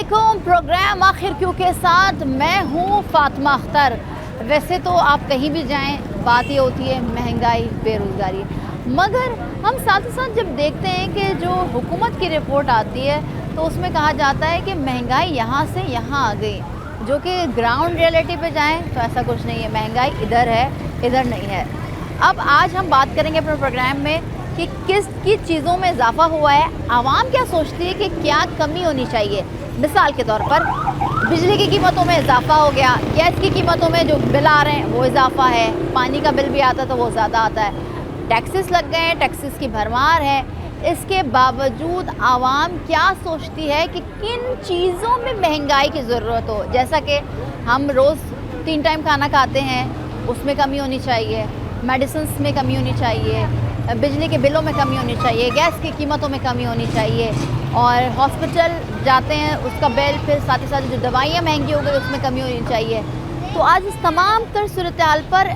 अस्सलामुअलैकुम। प्रोग्राम आखिर क्यों के साथ मैं हूँ फातिमा अख्तर। वैसे तो आप कहीं भी जाएं बात ये होती है महंगाई बेरोज़गारी, मगर हम साथ ही साथ जब देखते हैं कि जो हुकूमत की रिपोर्ट आती है तो उसमें कहा जाता है कि महंगाई यहाँ से यहाँ आ गई, जो कि ग्राउंड रियलिटी पे जाएं तो ऐसा कुछ नहीं है, महंगाई इधर है इधर नहीं है। अब आज हम बात करेंगे अपने प्रोग्राम में कि किस चीज़ों में इजाफा हुआ है, आवाम क्या सोचती है कि क्या कमी होनी चाहिए। मिसाल के तौर पर बिजली की कीमतों में इजाफा हो गया, गैस की कीमतों में जो बिल आ रहे हैं वो इजाफा है, पानी का बिल भी आता है तो वो ज़्यादा आता है, टैक्सेस लग गए हैं, टैक्सेस की भरमार है। इसके बावजूद आवाम क्या सोचती है कि किन चीज़ों में महंगाई की ज़रूरत हो। जैसा कि हम रोज़ 3 टाइम खाना खाते हैं, उसमें कमी होनी चाहिए, मेडिसिन्स में कमी होनी चाहिए, बिजली के बिलों में कमी होनी चाहिए, गैस की कीमतों में कमी होनी चाहिए, और हॉस्पिटल जाते हैं उसका बिल, फिर साथ ही साथ जो दवाइयाँ महंगी हो गई उसमें कमी होनी चाहिए। तो आज इस तमाम तर सूरत हाल पर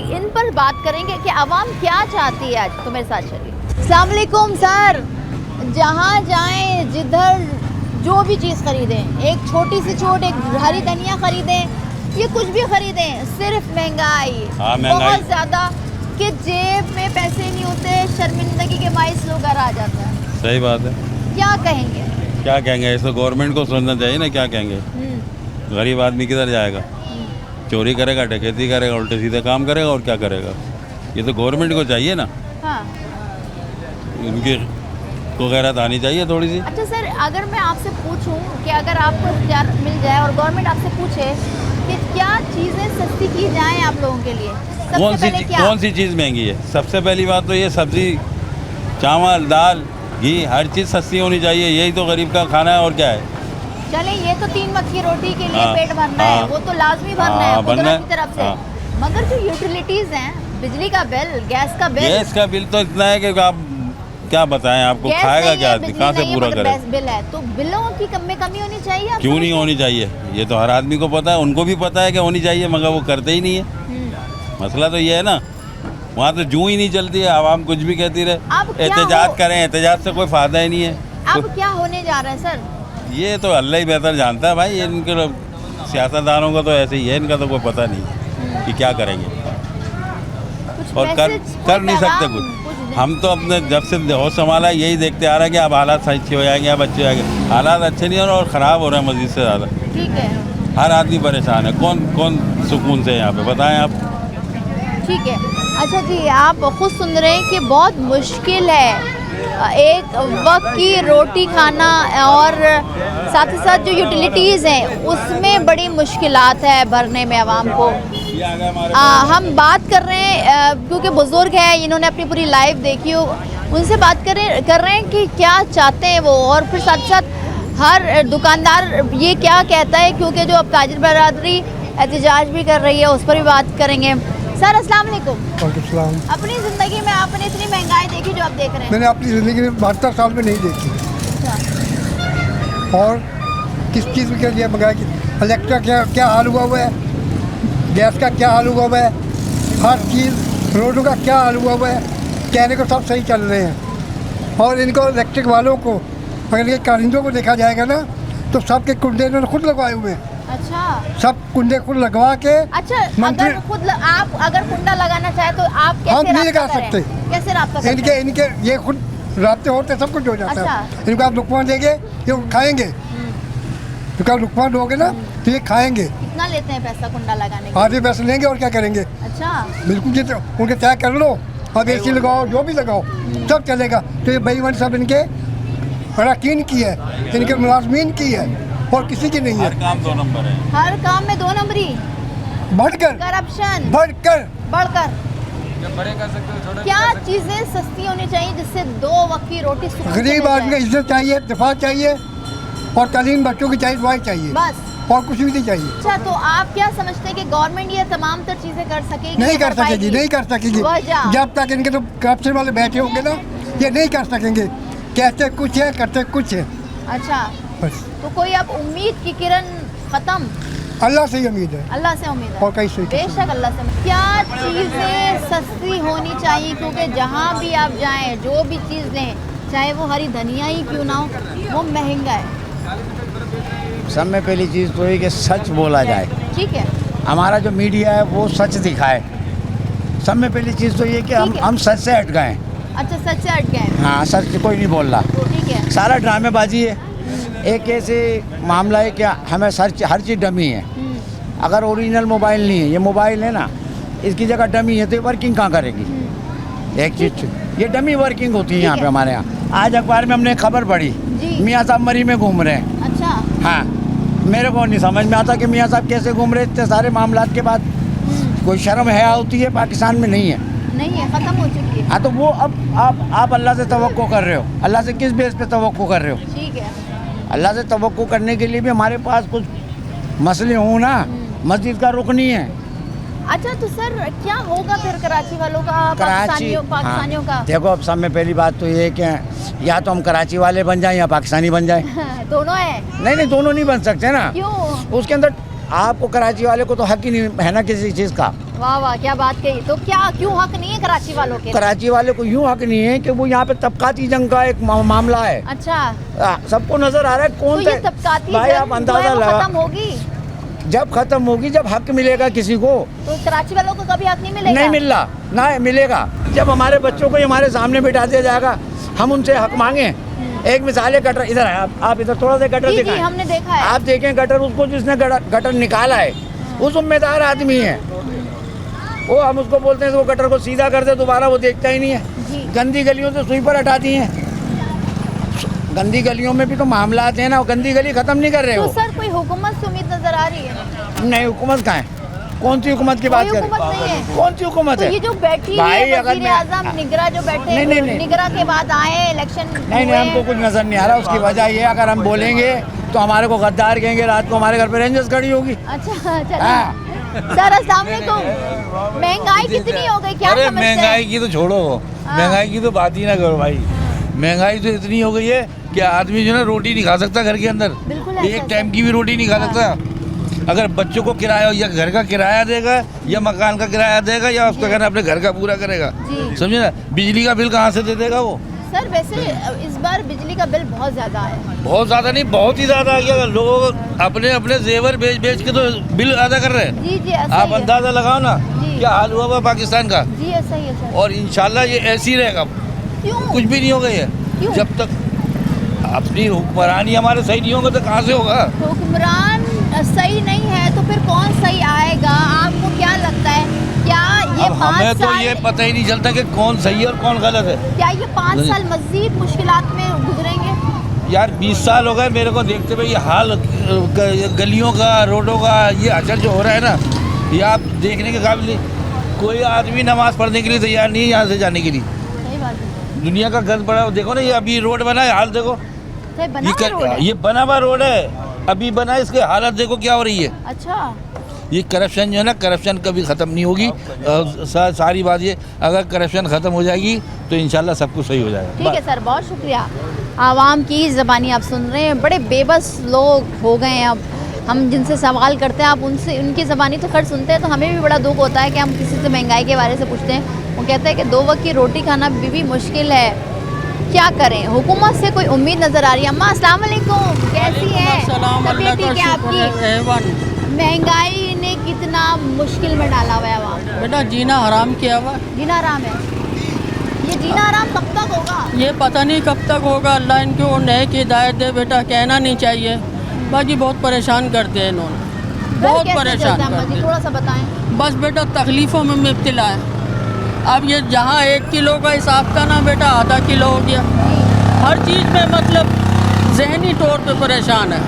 इन पर बात करेंगे कि आवाम क्या चाहती है। आज तो मेरे साथ चलिए। अस्सलाम वालेकुम सर। जहाँ जाएं जिधर जो भी चीज़ ख़रीदें, एक छोटी सी चोट, एक हरी धनिया ख़रीदें, ये कुछ भी ख़रीदें, सिर्फ महंगाई बहुत ज़्यादा कि जेब में पैसे नहीं होते, शर्मिंदगी के बाइस लोग घर आ जाता है। सही बात है। क्या कहेंगे? क्या कहेंगे, इसको गवर्नमेंट को सोचना चाहिए ना, क्या कहेंगे। गरीब आदमी किधर जाएगा, चोरी करेगा, डकैती करेगा, उल्टे सीधे काम करेगा और क्या करेगा। ये तो गवर्नमेंट को चाहिए ना। हाँ। उनकी को गैरत आनी चाहिए थोड़ी सी। अच्छा सर, अगर मैं आपसे पूछूं कि अगर आपको इख्तियार मिल जाए और गवर्नमेंट आपसे पूछे कि क्या चीज़ें सस्ती की जाएं आप लोगों के लिए, कौन सी चीज़ महंगी है? सबसे पहली बात तो ये सब्ज़ी, चावल, दाल, घी, हर चीज़ सस्ती होनी चाहिए। यही तो गरीब का खाना है और क्या है। चले ये तो 3 वक्त की रोटी के लिए पेट भरना है, वो तो लाजमी भरना है कुदरत की तरफ से। मगर जो यूटिलिटीज़ हैं, बिजली का बिल, गैस का बिल तो इतना है कि आप क्या बताएं आपको, खाएगा क्या आदमी, कहाँ से पूरा करे। बिल है तो बिलों की कमी होनी चाहिए। क्यों नहीं होनी चाहिए, ये तो हर आदमी को पता है, उनको भी पता है कि होनी चाहिए, मगर वो करते ही नहीं है। मसला तो ये है ना, वहाँ तो जूं ही नहीं चलती है, आवाम कुछ भी कहती रहे, एहतजाज करें, एहतजाज से कोई फ़ायदा ही नहीं है। अब क्या होने जा रहा है सर? ये तो अल्लाह ही बेहतर जानता है भाई। इनके सियासतदानों का तो ऐसे ही है, इनका तो कोई पता नहीं कि क्या करेंगे और कर नहीं सकते कुछ। हम तो अपने जब से होश संभाला यही देखते आ रहे हैं कि अब हालात अच्छे हो जाएंगे, अब अच्छे हो जाएंगे। हालात अच्छे नहीं हो रहे और ख़राब हो रहे हैं मज़ीद से ज़्यादा। ठीक है, हर आदमी परेशान है, कौन सुकून से यहाँ पे, बताएं आप। ठीक है। अच्छा जी, आप खुद सुन रहे हैं कि बहुत मुश्किल है एक वक्त की रोटी खाना, और साथ ही साथ जो यूटिलिटीज़ हैं उसमें बड़ी मुश्किलात है भरने में आवाम को। हम बात कर रहे हैं क्योंकि बुज़ुर्ग हैं, इन्होंने अपनी पूरी लाइफ देखी हो, उनसे बात कर रहे हैं कि क्या चाहते हैं वो, और फिर साथ साथ हर दुकानदार ये क्या कहता है, क्योंकि जो अब ताजिर बरादरी एहतजाज भी कर रही है उस पर भी बात करेंगे। सर अस्सलाम वालेकुम। वालेकुम। अपनी ज़िंदगी में आपने इतनी महंगाई देखी जो आप देख रहे हैं? मैंने अपनी ज़िंदगी में 72 साल में नहीं देखी। अच्छा। और किस चीज़ के लिए महंगाई की, इलेक्ट्रिक का क्या हाल हुआ है, गैस का क्या हाल हुआ है, हर चीज़, रोडों का क्या हाल हुआ है, कहने को सब सही चल रहे हैं। और इनको इलेक्ट्रिक वालों को, अगर इनके कारिंदों को देखा जाएगा ना तो सबके कुंडे इन्होंने खुद लगवाए हुए हैं। अच्छा। सब कुंडे खुद लगवा के। अच्छा, अगर खुद आप अगर कुंडा लगाना चाहे तो आप कैसे हम नहीं लगा सकते। कैसे राब्ता करते? इनके ये खुद राब्ते होते सब कुछ हो जाता है। इनको आप लुकमा देंगे ये खाएंगे, तो लुकमा दोगे ना तो ये खाएंगे। कितना लेते हैं पैसा कुंडा लगाने के? आधे पैसे लेंगे और क्या करेंगे। अच्छा, बिल्कुल जी, उनके तय कर लो, अब AC लगाओ, जो भी लगाओ सब चलेगा। तो ये बेईमान सब इनके अराकीन की है, इनके मुलाजमीन की है और किसी की नहीं है। हर काम 2 नंबर है, हर काम में 2 नंबरी, बढ़कर करप्शन, बढ़कर क्या चीज़ें सस्ती होनी चाहिए जिससे 2 वक्त की रोटी गरीब आदमी को इज्जत चाहिए, दफा चाहिए, और तालीम बच्चों की चाहिए, दवाई चाहिए, बस, और कुछ भी नहीं चाहिए। अच्छा, तो आप क्या समझते हैं कि गवर्नमेंट ये तमाम तर चीज़ें कर सकेगी? नहीं कर सकेगी जब तक इनके तो करप्शन वाले बैठे होंगे ना, ये नहीं कर सकेंगे। कहते कुछ है, करते कुछ है। अच्छा, बस। तो कोई अब उम्मीद की किरण खत्म? अल्लाह से ही उम्मीद है। अल्लाह से उम्मीद है, और कैसे? बेशक अल्लाह से। क्या चीज़ें सस्ती होनी चाहिए, क्योंकि जहाँ भी आप जाएं, जो भी चीज़ लें, चाहे वो हरी धनिया ही क्यों ना हो, वो महंगा है। सब में पहली चीज़ तो ये कि सच बोला जाए, ठीक है, हमारा जो मीडिया है वो सच दिखाए। सब में पहली चीज़ तो ये कि हम सच से हट गए। अच्छा, सच से हट गए। हाँ, सच कोई नहीं बोल रहा, ठीक है। सारा ड्रामेबाजी है। एक ऐसे मामला है कि हमें हर चीज़ डमी है। अगर ओरिजिनल मोबाइल नहीं है, ये मोबाइल है ना, इसकी जगह डमी है तो ये वर्किंग कहाँ करेगी? एक चीज़ ये डमी वर्किंग होती है यहाँ पे हमारे यहाँ। आज अखबार में हमने खबर पढ़ी, मियाँ साहब मरी में घूम रहे हैं। अच्छा। हाँ, मेरे को नहीं समझ में आता कि मियाँ साहब कैसे घूम रहे इतने सारे मामलात के बाद। कोई शर्म है होती है? पाकिस्तान में नहीं है, नहीं है, ख़त्म हो चुकी है। हाँ, तो वो अब आप अल्लाह से तवक्को कर रहे हो। अल्लाह से किस बेस पे तवक्को कर रहे हो? ठीक है। अल्लाह से तवक्को करने के लिए भी हमारे पास कुछ मसले हों ना। मस्जिद का रुख नहीं है। अच्छा, तो सर क्या होगा फिर कराची वालों का, पाकिस्तानियों का? देखो, अब सब में पहली बात तो ये है कि या तो हम कराची वाले बन जाएं या पाकिस्तानी बन जाएं। दोनों है? नहीं, दोनों नहीं बन सकते ना। क्यों? उसके अंदर आपको कराची वाले को तो हक ही नहीं है ना किसी चीज़ का। वाह वाह, क्या बात कही। तो क्या क्यों हक नहीं है कराची वालों के? कराची वाले को यूँ हक नहीं है कि वो यहाँ पे तबकाती जंग का एक मामला है। अच्छा, सबको नजर आ रहा है कौन तो ये तबकाती भाई, आप जंग अंदाजा लगा, खत्म होगी जब खत्म होगी, जब हक मिलेगा किसी को। तो कराची वालों को कभी हक नहीं मिलेगा? नहीं मिल रहा, ना मिलेगा। जब हमारे बच्चों को हमारे सामने बिठा दिया जाएगा, हम उनसे हक मांगे। एक मिसाल है, गटर इधर है, आप इधर थोड़ा सा गटर दिखाएं। हमने देखा है। आप देखें गटर, उसको जिसने गटर निकाला है वो जिम्मेदार आदमी है। वो हम उसको बोलते हैं तो वो गटर को सीधा कर दे, दोबारा वो देखता ही नहीं है। गंदी गलियों से सुई पर हटा दी है। गंदी गलियों में भी तो मामला हैं ना, वो गंदी गली खत्म नहीं कर रहे हो। तो सर कोई हुकूमत से उम्मीद नजर आ रही है? नहीं, हुकूमत कहाँ है? कौन सी हुकूमत की बात कर रहे हैं? कौन सी हुकूमत तो है? ये जो बैठी है वज़ीर आज़म निगरा जो बैठे, नहीं, निगरा के बाद आए इलेक्शन। नहीं, हमको कुछ नजर नहीं आ रहा। उसकी वजह ये, अगर हम बोलेंगे तो हमारे को गद्दार कहेंगे, रात को हमारे घर पे रेंजर्स खड़ी होगी। अच्छा, सर अस्सलाम वालेकुम। महंगाई कितनी हो गई, क्या अरे समझते हैं? महंगाई की तो छोड़ो, महंगाई की तो बात ही ना करो भाई। महंगाई तो इतनी हो गई है कि आदमी जो है ना रोटी नहीं खा सकता घर के अंदर। एक टाइम की भी रोटी नहीं खा सकता। अगर बच्चों को किराया या घर का किराया देगा या मकान का किराया देगा या उसका कहना अपने घर का पूरा करेगा, समझे ना। बिजली का बिल कहाँ से दे देगा वो? सर वैसे इस बार बिजली का बिल बहुत ज़्यादा आया। बहुत ज़्यादा नहीं, बहुत ही ज़्यादा आ गया। लोग अपने अपने जेवर बेच के तो बिल अदा कर रहे हैं। जी, आप अंदाज़ा लगाओ ना क्या हाल हुआ पाकिस्तान का। जी, ऐसा ही है सर। और इंशाल्लाह ये ऐसे ही रहेगा। क्यों? कुछ भी नहीं हो गई है। जब तक अपनी हुक्मरानी हमारे सही नहीं होगा तो कहाँ से होगा? हुक्मरान सही नहीं है तो फिर कौन सही आएगा? आपको क्या लगता है? क्या ये अब हमें तो ये पता ही नहीं चलता कि कौन सही है और कौन गलत है। क्या ये 5 साल मजीद मुश्किलात में गुजरेंगे? यार 20 साल हो गए मेरे को देखते हुए। ये हाल गलियों का, रोडों का ये अचल जो हो रहा है ना, ये आप देखने के काबिल नहीं। कोई आदमी नमाज पढ़ने के लिए तैयार नहीं है यहाँ से जाने के लिए। सही बात है। दुनिया का गर्द पड़ा देखो ना, ये अभी रोड बना है, हाल देखो। ये बना हुआ रोड है, अभी बना है, इसकी हालत देखो क्या हो रही है। अच्छा, ये करप्शन जो है ना, करप्शन कभी ख़त्म नहीं होगी। सारी बात ये, अगर करप्शन ख़त्म हो जाएगी तो इंशाल्लाह सब कुछ सही हो जाएगा। ठीक है सर, बहुत शुक्रिया। आवाम की ज़बानी आप सुन रहे हैं, बड़े बेबस लोग हो गए हैं। अब हम जिनसे सवाल करते हैं, आप उनसे उनकी ज़बानी तो खैर सुनते हैं तो हमें भी बड़ा दुख होता है कि हम किसी से महंगाई के बारे से पूछते हैं। वो कहते हैं कि 2 वक्त की रोटी खाना भी मुश्किल है, क्या करें? हुकूमत से कोई उम्मीद नज़र आ रही है? अम्मा अस्सलाम वालेकुम, कैसी है? तबीयत ठीक है आपकी? महंगाई ने कितना मुश्किल में डाला हुआ है आवाम। बेटा जीना हराम किया हुआ। जीना हराम है। ये जीना हराम कब तक होगा? ये पता नहीं कब तक होगा। अल्लाह इनको नेक हिदायत दे बेटा, कहना नहीं चाहिए। बाकी बहुत परेशान करते हैं इन्होंने, बहुत परेशान करते हैं। थोड़ा सा बताएं। बस बेटा तकलीफ़ों में मुब्तला है। अब ये जहाँ 1 किलो का हिसाब था ना बेटा, आधा किलो हो गया। हर चीज़ में मतलब ज़हनी तौर पे परेशान है।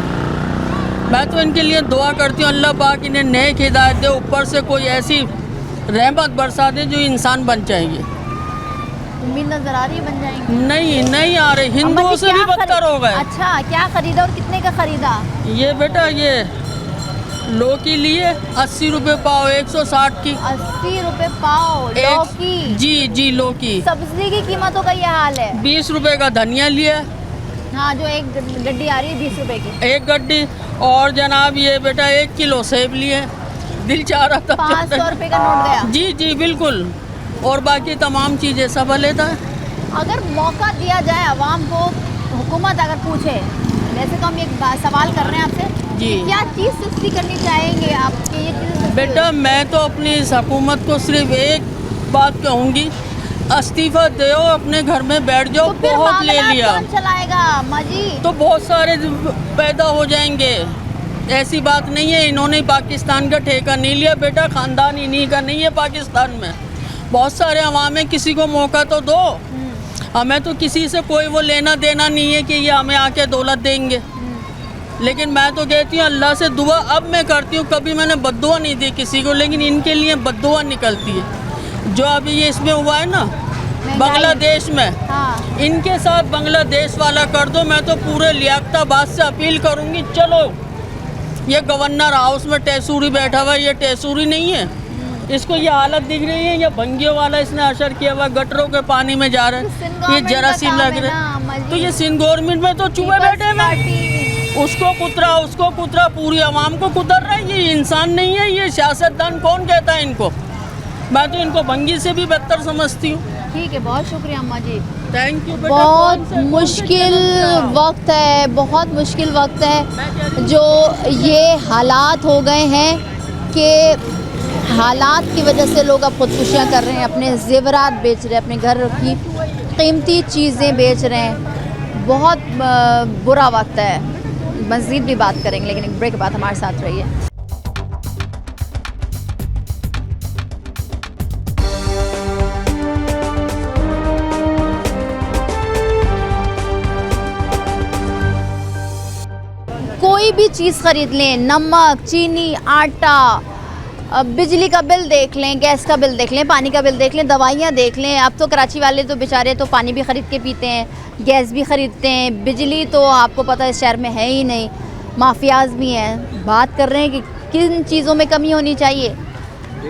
मैं तो इनके लिए दुआ करती हूँ, अल्लाह पाक इन्हें नेक हिदायत दे, ऊपर से कोई ऐसी रहमत बरसा दे जो इंसान बन जाएंगे। उम्मीद नजर आ रही है बन जाएंगे? नहीं आ रही। हिंदुओं से भी बदतर हो गए। अच्छा, क्या खरीदा और कितने का खरीदा? ये बेटा ये लौकी लिए 80 रुपये पाव, 160 की। 80 रुपये पाव लौकी? जी लौकी। सब्जी की कीमतों का ये हाल है। 20 रुपये का धनिया लिया। हाँ, जो एक गड्डी आ रही है 20 रुपए की, एक गड्डी। और जनाब ये बेटा 1 किलो सेब लिए। दिल चाह रहा था 500 रुपये का नोट गया। जी बिल्कुल। और बाकी तमाम चीज़ें सब लेता है। अगर मौका दिया जाए आवाम को, हुकूमत अगर पूछे, वैसे तो हम एक सवाल कर रहे हैं आपसे जी क्या चीज़ सस्ती करनी चाहेंगे आप कि ये चीज़ें सस्ती बेटा, मैं तो अपनी इस हुकूमत को सिर्फ एक बात कहूँगी, इस्तीफा दो, अपने घर में बैठ हो? जाओ, तो फिर बहुत ले मामला लिया कौन चलाएगा अम्मा जी? तो बहुत सारे पैदा हो जाएंगे। ऐसी बात नहीं है, इन्होंने पाकिस्तान का ठेका नहीं लिया बेटा, ख़ानदान इन्हीं का नहीं है पाकिस्तान में। बहुत सारे अवाम है, किसी को मौका तो दो। हमें तो किसी से कोई वो लेना देना नहीं है कि ये हमें आके दौलत देंगे, लेकिन मैं तो कहती हूँ अल्लाह से दुआ अब मैं करती हूँ, कभी मैंने बद्दुआ नहीं दी किसी को, लेकिन इनके लिए बद्दुआ निकलती है। जो अभी ये इसमें हुआ है ना बांग्लादेश में, हाँ इनके साथ बांग्लादेश वाला कर दो। मैं तो पूरे लियाकताबाद से अपील करूँगी, चलो ये गवर्नर हाउस में टेसूरी बैठा हुआ है, ये टेसूरी नहीं है, इसको ये हालत दिख रही है, ये भंगियों वाला इसने असर किया हुआ, गटरों के पानी में जा रहा है, ये जरासीम लग रहा है। तो ये सिंध गवर्नमेंट में तो चूहे बैठे हुए, उसको कुतरा पूरी आवाम को कुतर रहा है। ये इंसान नहीं है, ये सियासतदान कौन कहता है इनको? मैं तो इनको भंगी से भी बेहतर समझती हूँ। ठीक है, बहुत शुक्रिया अम्मा जी। थैंक यू बेटा। बहुत मुश्किल वक्त है, बहुत मुश्किल वक्त है जो ये हालात हो गए हैं कि हालात की वजह से लोग अब खुदकुशियाँ कर रहे हैं, अपने ज़ेवरात बेच रहे हैं, अपने घर की कीमती चीज़ें बेच रहे हैं। बहुत बुरा वक्त है। मज़ीद भी बात करेंगे, लेकिन एक ब्रेक के बाद हमारे साथ रहिए। कोई भी चीज़ ख़रीद लें, नमक, चीनी, आटा, बिजली का बिल देख लें, गैस का बिल देख लें, पानी का बिल देख लें, दवाइयाँ देख लें। अब तो कराची वाले तो बेचारे तो पानी भी ख़रीद के पीते हैं, गैस भी ख़रीदते हैं, बिजली तो आपको पता है शहर में है ही नहीं, माफियाज भी हैं। बात कर रहे हैं कि किन चीज़ों में कमी होनी चाहिए।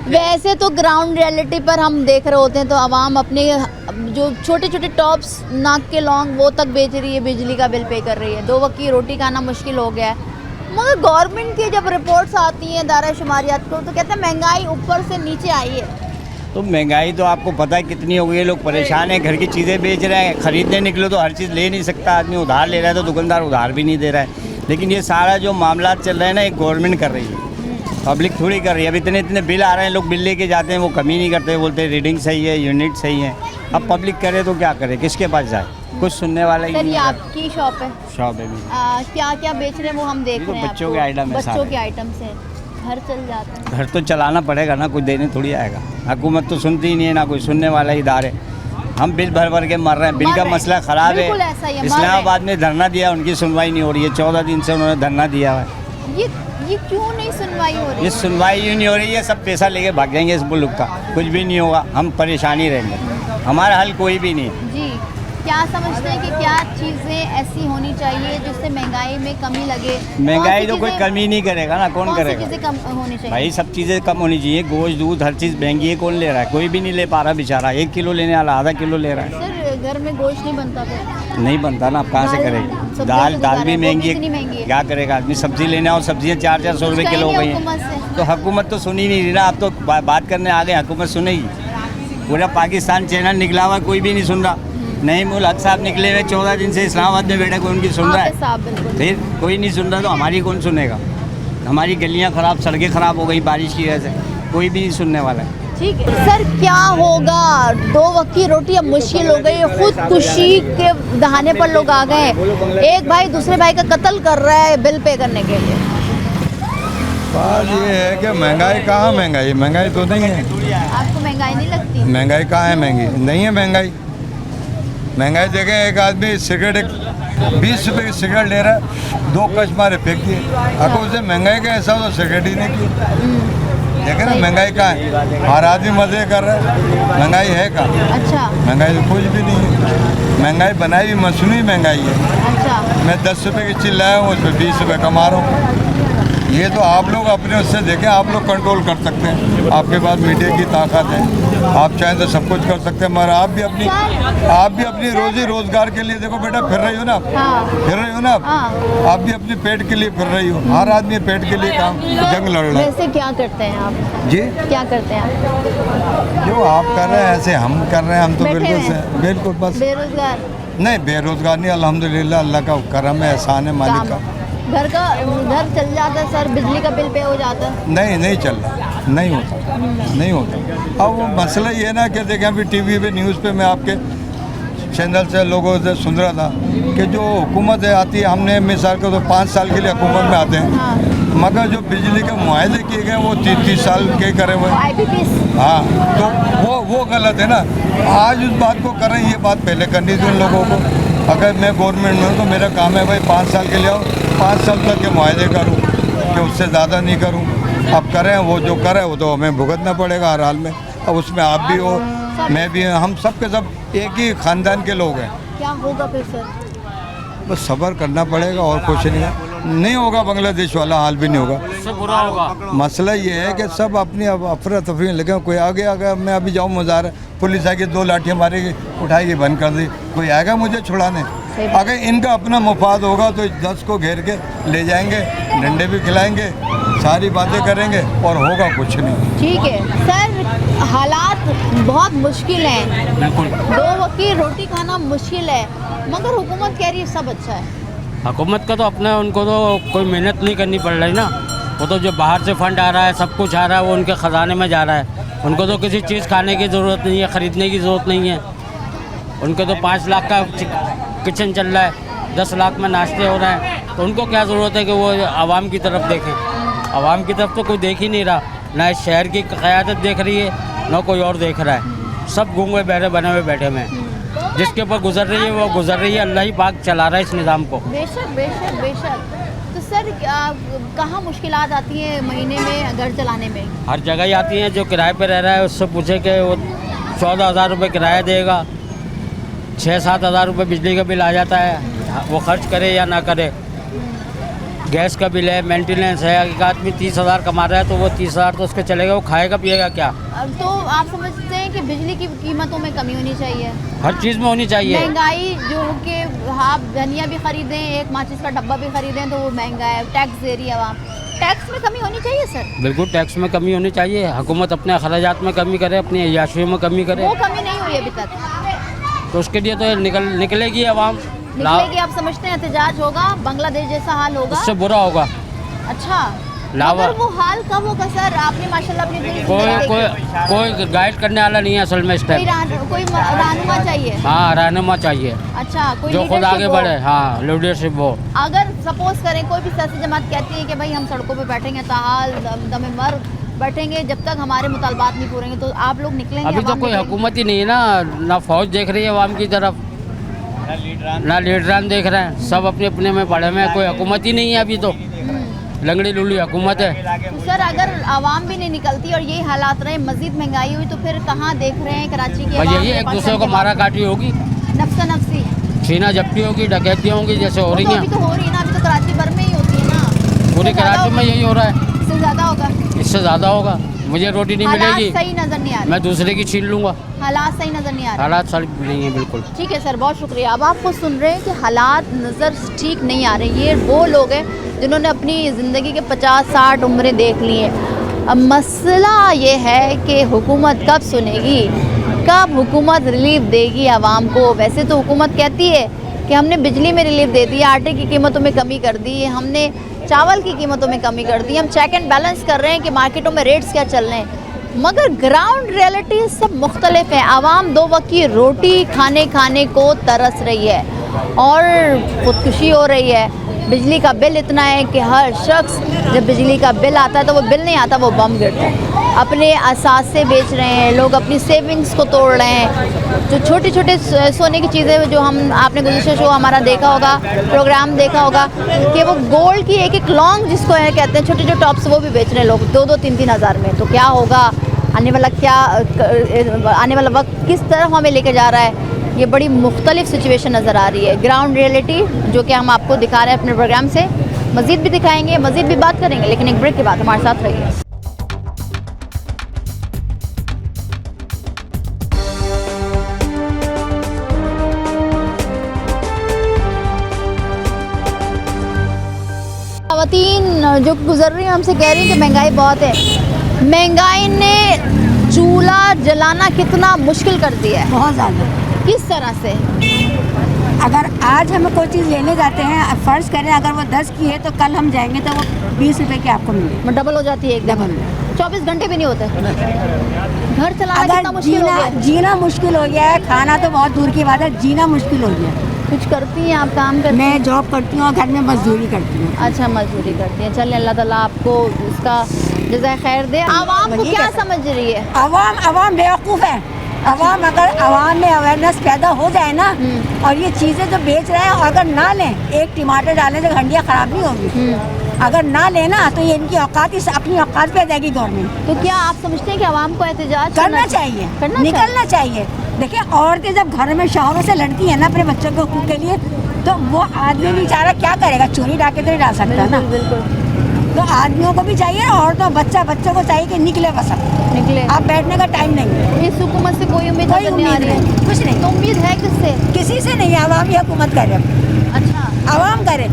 वैसे तो ग्राउंड रियलिटी पर हम देख रहे होते हैं तो आवाम अपने जो छोटे छोटे टॉप्स, नाक के लौंग, वो तक बेच रही है, बिजली का बिल पे कर रही है, 2 वक्त की रोटी खाना मुश्किल हो गया है। मगर गवर्नमेंट की जब रिपोर्ट्स आती हैं दायरा शुमारियात को, तो कहते हैं महंगाई ऊपर से नीचे आई है। तो महंगाई तो आपको पता है कितनी हो गई है, लोग परेशान हैं, घर की चीज़ें बेच रहे हैं, ख़रीदने निकलो तो हर चीज़ ले नहीं सकता आदमी, उधार ले रहा है तो दुकानदार उधार भी नहीं दे रहा है। लेकिन ये सारा जो मामला चल रहा है ना, ये गवर्नमेंट कर रही है, पब्लिक थोड़ी कर रही है। अब इतने इतने बिल आ रहे हैं, लोग बिल लेके जाते हैं, वो कमी नहीं करते, बोलते हैं रीडिंग सही है, यूनिट सही है। अब पब्लिक करे तो क्या करे, किसके पास जाए, कुछ सुनने वाला ही सर, नहीं ये है। आपकी शॉप है? शॉप है भी। क्या क्या बेच रहे हैं वो हम देख रहे हैं। बच्चों के आइटम है बच्चों सारे। के आइटम से घर चल जाता है। घर तो चलाना पड़ेगा ना, कुछ देने थोड़ी आएगा। हुकूमत तो सुनती ही नहीं है, ना कोई सुनने वाला इदारे। हम बिल भर भर के मर रहे हैं, बिल मर का रहे हैं। मसला ख़राब बिल्कुल ऐसा ही है, है। मर रहे हैं। इस्लामाबाद में धरना दिया, उनकी सुनवाई नहीं हो रही है, 14 दिन से उन्होंने धरना दिया हुआ है। ये क्यों नहीं सुनवाई हो रही? ये सुनवाई ही नहीं हो रही है, सब पैसा लेके भाग जाएंगे इस मुल्क का, कुछ भी नहीं होगा, हम परेशानी रहेंगे, हमारा हल कोई भी नहीं है। जी, क्या समझते हैं कि क्या चीज़ें ऐसी होनी चाहिए जिससे महंगाई में कमी लगे? महंगाई तो कोई कमी नहीं करेगा ना, कौन करेगा? चीज़ें कम होनी चाहिए? भाई सब चीज़ें कम होनी चाहिए, गोश्त दूध हर चीज़ महंगी है, कौन ले रहा है? कोई भी नहीं ले पा रहा बेचारा, 1 किलो लेने वाला आधा किलो ले रहा है। सर, घर में गोश्त नहीं बनता फिर? नहीं बनता ना, आप कहाँ से दाल- करेंगे? सब्जियाँ दाल तो दाल बता भी रहे हैं, महंगी वो भी इतनी महंगी है, है। क्या करेगा आदमी? सब्जी लेने और सब्जियाँ 400-400 रुपये किलो हो गई हैं। तो हुकूमत तो सुनी नहीं रही ना, आप तो बात करने आ गए, हुकूमत सुनेगी? पूरा पाकिस्तान चैनल निकला हुआ, कोई भी नहीं सुन रहा। नहीं मुल हक साहब निकले हुए 14 दिन से इस्लामाबाद में बैठे, कोई उनकी सुन रहा है? फिर कोई नहीं सुन रहा तो हमारी कौन सुनेगा? हमारी गलियाँ ख़राब, सड़कें ख़राब हो गई बारिश की वजह से, कोई भी नहीं सुनने वाला है। ठीक है सर, क्या होगा? 2 वक्त की रोटी अब मुश्किल हो गई है, खुदकुशी के दहाने पर लोग आ गए हैं। एक भाई दूसरे भाई का कत्ल कर रहा है बिल पे करने के लिए। बात ये है कि महंगाई कहाँ महंगाई, महंगाई तो नहीं है। आपको महंगाई नहीं लगती? महंगाई कहाँ है, महंगी नहीं है महंगाई। महंगाई देखें, एक आदमी सिगरेट 20 रुपये की सिगरेट ले रहा है, 2 कच मारे फेंक दिए, अगर उसे महंगाई का ऐसा तो सिगरेट ही नहीं की। देखें ना महंगाई कहाँ है, हर आदमी मज़े कर रहा है, महंगाई है कहाँ? अच्छा महंगाई तो कुछ भी नहीं है। महंगाई बनाई भी मसनूई महंगाई है। अच्छा, मैं 10 रुपये की चीज़ लाया हूँ, उस पर 20 रुपये कमा रहा हूँ। ये तो आप लोग अपने उससे देखें, आप लोग कंट्रोल कर सकते हैं, आपके पास मीडिया की ताकत है, आप चाहें तो सब कुछ कर सकते हैं। मगर आप भी अपनी रोजी रोजगार के लिए देखो बेटा, फिर रही हो ना, हाँ। फिर रही हो ना आप भी अपने पेट के लिए फिर रही हो। हर आदमी पेट के लिए काम जंग लड़ रहा है। वैसे क्या करते हैं आप? जी, क्या करते हैं आप? जो आप कर रहे हैं ऐसे हम कर रहे हैं, हम तो बैठे बिल्कुल हुए हैं। बिल्कुल बस बेरोजगार? नहीं, बेरोजगार नहीं, अल्हम्दुलिल्लाह, अल्लाह का करम है, एहसान है मालिक का। घर चल जाता है सर, बिजली का बिल पे हो जाता है। नहीं चल रहा, नहीं होता। अब वो मसला ये है ना कि देखें अभी टीवी पे न्यूज़ पे मैं आपके चैनल से लोगों से सुन रहा था कि जो हुकूमत है आती है, हमने मिसाल को तो 5 साल के लिए हुकूमत में आते हैं, हाँ। मगर जो बिजली के मुआहदे किए गए वो 30 साल के करे हुए हैं। IPPs। हाँ, तो वो गलत है ना। आज उस बात को करें, ये बात पहले करनी थी उन लोगों को। अगर मैं गवर्नमेंट में हूँ तो मेरा काम है भाई 5 साल के लिए आओ, 5 साल तक के मुआहदे करूँ, कि उससे ज़्यादा नहीं करूँ। अब करें, वो जो करे वो तो हमें भुगतना पड़ेगा हर हाल में। अब उसमें आप भी हो, मैं भी, हम सब के सब एक ही ख़ानदान के लोग हैं। क्या होगा फिर सर? बस सब्र करना पड़ेगा और कुछ नहीं होगा। बांग्लादेश वाला हाल भी नहीं होगा, सब बुरा होगा। मसला ये है कि सब अपनी अफरा तफरी में लगे। कोई आगे अगर मैं अभी जाऊँ मज़ार, पुलिस आके 2 लाठियाँ मारेगी, उठाएगी, बंद कर दी, कोई आएगा मुझे छुड़ाने? अगर इनका अपना मफाद होगा तो 10 को घेर के ले जाएंगे, डंडे भी खिलाएंगे, सारी बातें करेंगे और होगा कुछ नहीं। ठीक है सर, हालात बहुत मुश्किल हैं, 2 वक्त की रोटी खाना मुश्किल है, मगर हुकूमत कह रही है सब अच्छा है। हुकूमत का तो अपना, उनको तो कोई मेहनत नहीं करनी पड़ रही ना। वो तो जो बाहर से फंड आ रहा है, सब कुछ आ रहा है, वो उनके ख़जाने में जा रहा है। उनको तो किसी चीज़ खाने की ज़रूरत नहीं है, ख़रीदने की ज़रूरत नहीं है। उनको तो 5 लाख का किचन चल रहा है, 10 लाख में नाश्ते हो रहे हैं, तो उनको क्या ज़रूरत है कि वो आवाम की तरफ देखें? आवाम की तरफ तो कोई देख ही नहीं रहा, ना इस शहर की क़यादत देख रही है, ना कोई और देख रहा है। सब गूंगे बहरे बने हुए बैठे हुए हैं। जिसके ऊपर गुजर रही है वो गुजर रही है, अल्लाह ही पाक चला रहा है इस निज़ाम को। बेशक। तो सर कहाँ मुश्किलात आती हैं महीने में घर चलाने में? हर जगह ही आती हैं। जो किराए पे रह रहा है उससे पूछे कि वो 14,000 रुपये किराया देगा, 6-7 हज़ार रुपये बिजली का बिल आ जाता है, वो खर्च करे या ना करे। गैस का बिल है, मेंटेनेंस है। एक आदमी 30,000 कमा रहा है तो वो 30,000 तो उसके चलेगा, वो खाएगा पिएगा क्या? तो आप समझते हैं कि बिजली की कीमतों में कमी होनी चाहिए? हर चीज़ में होनी चाहिए। महंगाई जो कि आप धनिया भी खरीदें, एक माचिस का डब्बा भी खरीदें तो वो महंगा है, टैक्स दे रही है आवाम। टैक्स में कमी होनी चाहिए सर? बिल्कुल टैक्स में कमी होनी चाहिए। हुकूमत अपने अखराजात में कमी करे, अपनी अय्याशियों में कमी करे। वो कमी नहीं हुई अभी तक, तो उसके लिए तो निकलेगी आवाम। निकलेगी। आप समझते हैं एहतजाज होगा, बांग्लादेश जैसा हाल होगा? उससे बुरा होगा। अच्छा, लावा मगर वो हाल कब होगा सर? आपने माशाल्लाह अपनी पूरी जिंदगी देखी। कोई गाइड करने वाला नहीं है असल में इस टाइम। कोई रहनुमा चाहिए। हाँ, रहनुमा चाहिए। अच्छा, कोई जो खुद आगे बढ़े। हाँ, लीडरशिप वो। अगर सपोज करें कोई भी सियासी जमात कहती है कि भाई हम सड़कों पे बैठेंगे, ताहाल दमे मर बैठेंगे जब तक हमारे मुतालबात नहीं पूरेंगे, तो आप लोग निकलेंगे? अभी तो कोई हुकूमत ही नहीं है ना फौज देख रही है आवाम की तरफ, ना लीडरान देख रहे हैं, सब अपने अपने में पड़े हुए हैं। कोई हुकूमत ही नहीं है अभी तो, लंगड़ी लुली हुकूमत है। तो सर अगर आवाम भी नहीं निकलती और यही हालात रहे, मजीद महंगाई हुई, तो फिर कहाँ देख रहे हैं कराची के? यही एक दूसरे को मारा काटी होगी, नफ्सा नफ्सी छीना झपटी होगी, डकैतियाँ होंगी जैसे हो रही हैं। अभी तो हो रही है ना, अभी तो कराची भर में ही होती है ना। पूरी कराची में यही हो रहा है। इससे ज़्यादा होगा? इससे ज़्यादा होगा। मुझे रोटी नहीं मिलेगी, सही नज़र नहीं आ रही, मैं दूसरे की छीन लूँगा। हालात सही नज़र नहीं आ रहे। हालात सही नहीं है बिल्कुल। ठीक है सर, बहुत शुक्रिया। अब आपको सुन रहे हैं कि हालात नज़र ठीक नहीं आ रहे। ये वो लोग हैं जिन्होंने अपनी ज़िंदगी के 50-60 उम्रें देख ली हैं। अब मसला ये है कि हुकूमत कब सुनेगी, कब हुकूमत रिलीफ देगी आवाम को? वैसे तो हुकूमत कहती है कि हमने बिजली में रिलीफ दे दी, आटे की कीमतों में कमी कर दी, हमने चावल की कीमतों में कमी कर दी, हम चेक एंड बैलेंस कर रहे हैं कि मार्केटों में रेट्स क्या चल रहे हैं, मगर ग्राउंड रियलिटी सब मुख्तलिफ है। आवाम 2 वक्त की रोटी खाने को तरस रही है और खुदकुशी हो रही है। बिजली का बिल इतना है कि हर शख्स जब बिजली का बिल आता है तो वो बिल नहीं आता, वो बम गिरता है। अपने असासे बेच रहे हैं लोग, अपनी सेविंग्स को तोड़ रहे हैं। जो छोटे छोटे सोने की चीज़ें जो हम आपने गुज़िश्ता शो हमारा देखा होगा, प्रोग्राम देखा होगा कि वो गोल्ड की एक लॉन्ग जिसको है कहते हैं, छोटे जो टॉप्स, वो भी बेच रहे हैं लोग 2-2, 3-3 हज़ार में। तो क्या होगा आने वाला वक्त किस तरफ हमें लेके जा रहा है? ये बड़ी मुख्तलिफ सिचुएशन नज़र आ रही है। ग्राउंड रियलिटी जो कि हम आपको दिखा रहे हैं अपने प्रोग्राम से, मज़ीद भी दिखाएंगे, मज़ीद भी बात करेंगे, लेकिन एक ब्रेक के बाद हमारे साथ रहिए। ख़वातीन जो गुजर रही हैं हमसे कह रही हैं कि महंगाई बहुत है। महंगाई ने चूल्हा जलाना कितना मुश्किल कर दिया है। बहुत ज़्यादा। किस तरह से? अगर आज हम कोई चीज़ लेने जाते हैं, फ़र्ज़ करें अगर वो 10 की है तो कल हम जाएंगे तो वो 20 रुपए की आपको मिलेगी। डबल हो जाती है एकदम। डबल। 24 घंटे भी नहीं होते। घर चलाना कितना अगर मुश्किल हो गया है। जीना मुश्किल हो गया है, खाना तो बहुत दूर की बात है, जीना मुश्किल हो गया है। कुछ करती हैं आप, काम करती हैं? मैं जॉब करती हूँ और घर में मजदूरी करती हूँ। अच्छा, मजदूरी करती हैं। चलिए अल्लाह ताला आपको इसका जज़ाए खैर दे। आवाम को ये क्या कैसे? समझ रही है? अवाम बेवकूफ़ है। अवाम अगर अवाम में अवेयरनेस पैदा हो जाए ना, और ये चीज़ें जो बेच रहे हैं और अगर ना लें, एक टमाटर डालने से हंडियाँ ख़राब नहीं होगी। अगर ना लेना तो ये इनकी औकात, इस अपनी औकात पे आ जाएगी गवर्नमेंट। तो क्या आप समझते हैं कि आवाम को एहतजाज करना चाहिए, निकलना चाहिए। देखिए औरतें जब घर में शौहरों से लड़ती हैं ना अपने बच्चों के हकूक़ के लिए, तो वो आदमी बेचारा क्या करेगा, चोरी डाके तो नहीं डाल सकता ना। बिल्कुल। तो आदमियों को भी चाहिए, औरतों बच्चों को चाहिए कि निकले बस अब। निकले। आप बैठने का टाइम नहीं है। इस हुकूमत से कोई उम्मीद कोई नहीं आ उम्मीद रही है? नहीं, कुछ नहीं। तो उम्मीद है किससे? किसी से नहीं, आवाम ही हुकूमत करे। अच्छा, आवाम करे।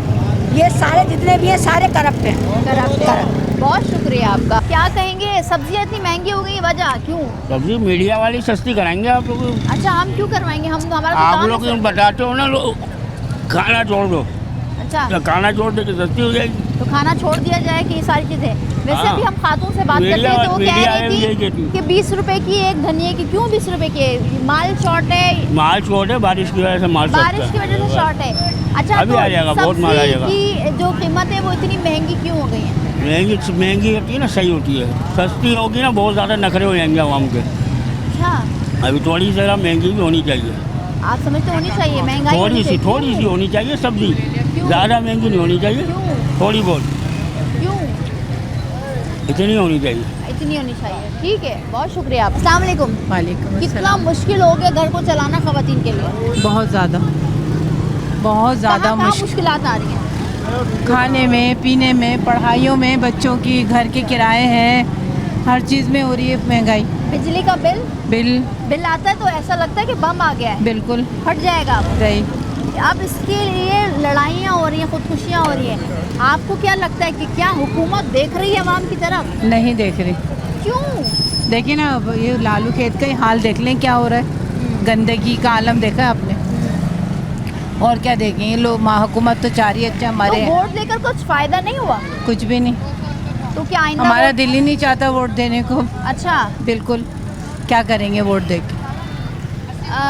ये सारे जितने भी हैं सारे करप्ट हैं। करप्ट। बहुत शुक्रिया आपका। क्या कहेंगे, सब्जियाँ इतनी महंगी हो गई, वजह क्यों? सब्जी मीडिया वाली सस्ती कराएंगे आप लोग। अच्छा, हम क्यों करवाएंगे? हम तो हमारा तो आप काम लोग है। बताते हो ना, लोग खाना छोड़ दो, अच्छा, तो खाना छोड़ दे के सस्ती हो जाएगी। तो खाना छोड़ दिया जाए कि ये सारी चीज़ें। वैसे हाँ। अभी हम खातून से बात करते हैं तो वो कह मीडिया रही यही थी कहती है। कि 20 रुपए की एक धनिए की। क्यों 20 रुपए की? माल शॉर्ट है, माल छोड़ है, बारिश की वजह से माल बारिश की वजह से शॉर्ट है। अच्छा, अभी तो आ जाएगा, बहुत माल आ जाएगा। सब्जी की जो कीमत है वो इतनी महंगी क्यों हो गई है? महंगी होती है ना, सही होती है। सस्ती होगी ना, बहुत ज़्यादा नखरे हो जाएंगे आवाम के। अच्छा, अभी थोड़ी ज़रा महंगी भी होनी चाहिए, आप समझते होनी चाहिए महंगाई होनी चाहिए। थोड़ी सी होनी चाहिए सब्जी, ज़्यादा महंगी नहीं होनी चाहिए, क्यों? थोड़ी बहुत, क्यों इतनी होनी चाहिए। इतनी होनी चाहिए? ठीक है, बहुत शुक्रिया आप। अस्सलाम वालेकुम। वालेकुम कितना अस्सलाम। मुश्किल हो गया घर को चलाना खवातीन के लिए? बहुत ज़्यादा कहाँ मुश्किल। मुश्किलात आ रही हैं? खाने में, पीने में, पढ़ाइयों में, बच्चों की घर के किराए हैं, हर चीज़ में हो रही है महंगाई। बिजली का बिल बिल आता है तो ऐसा लगता है कि बम आ गया है, बिल्कुल फट जाएगा अब। रही। अब इसके लिए लड़ाइयाँ हो रही हैं, खुदकुशियाँ हो रही हैं। आपको क्या लगता है कि क्या हुकूमत देख रही है आवाम की तरफ? नहीं देख रही। क्यों? देखिए ना, अब ये लालू खेत का ही हाल देख लें क्या हो रहा है। गंदगी का आलम देखा है आपने, और क्या देखें। ये लोग हुकूमत तो चाह रही है अच्छा मरे, तो वोट लेकर कुछ फायदा नहीं हुआ? कुछ भी नहीं। तो क्या आइंदा हमारा वोट- दिल ही नहीं चाहता वोट देने को। अच्छा, बिल्कुल, क्या करेंगे वोट दे के।